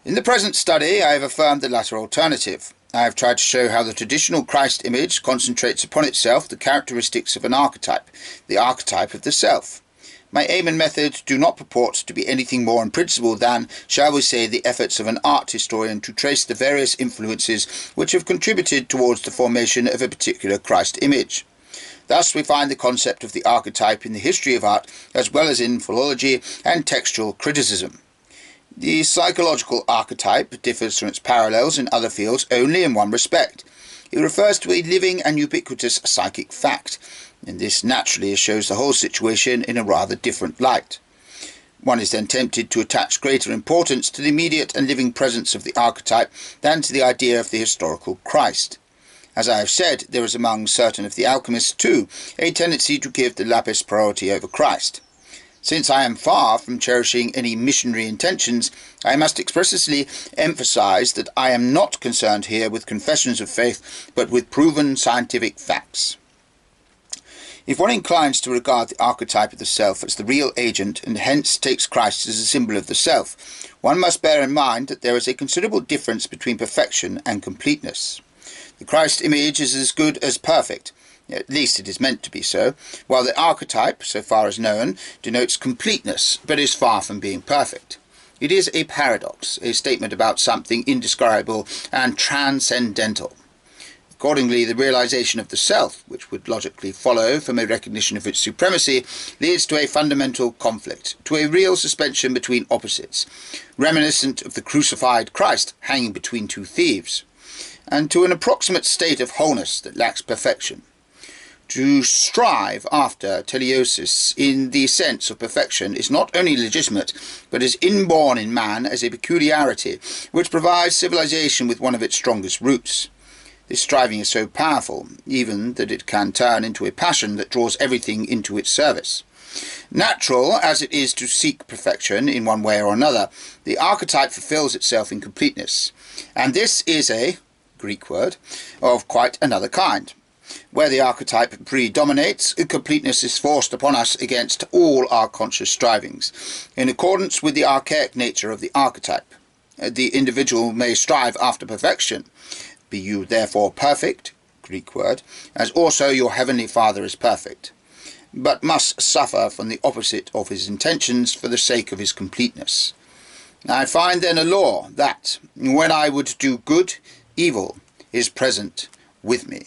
In the present study, I have affirmed the latter alternative. I have tried to show how the traditional Christ image concentrates upon itself the characteristics of an archetype, the archetype of the self. My aim and method do not purport to be anything more in principle than, shall we say, the efforts of an art historian to trace the various influences which have contributed towards the formation of a particular Christ image. Thus we find the concept of the archetype in the history of art as well as in philology and textual criticism. The psychological archetype differs from its parallels in other fields only in one respect. It refers to a living and ubiquitous psychic fact, and this naturally shows the whole situation in a rather different light. One is then tempted to attach greater importance to the immediate and living presence of the archetype than to the idea of the historical Christ. As I have said, there is among certain of the alchemists, too, a tendency to give the lapis priority over Christ. Since I am far from cherishing any missionary intentions, I must expressly emphasize that I am not concerned here with confessions of faith, but with proven scientific facts. If one inclines to regard the archetype of the self as the real agent, and hence takes Christ as a symbol of the self, one must bear in mind that there is a considerable difference between perfection and completeness. The Christ image is as good as perfect. At least it is meant to be so, while the archetype, so far as known, denotes completeness, but is far from being perfect. It is a paradox, a statement about something indescribable and transcendental. Accordingly, the realization of the self, which would logically follow from a recognition of its supremacy, leads to a fundamental conflict, to a real suspension between opposites, reminiscent of the crucified Christ hanging between two thieves, and to an approximate state of wholeness that lacks perfection. To strive after teleiosis in the sense of perfection is not only legitimate, but is inborn in man as a peculiarity which provides civilization with one of its strongest roots. This striving is so powerful, even that it can turn into a passion that draws everything into its service. Natural as it is to seek perfection in one way or another, the archetype fulfills itself in completeness, and this is a Greek word of quite another kind. Where the archetype predominates, completeness is forced upon us against all our conscious strivings, in accordance with the archaic nature of the archetype. The individual may strive after perfection. Be you therefore perfect, Greek word, as also your heavenly Father is perfect, but must suffer from the opposite of his intentions for the sake of his completeness. I find then a law that, when I would do good, evil is present with me.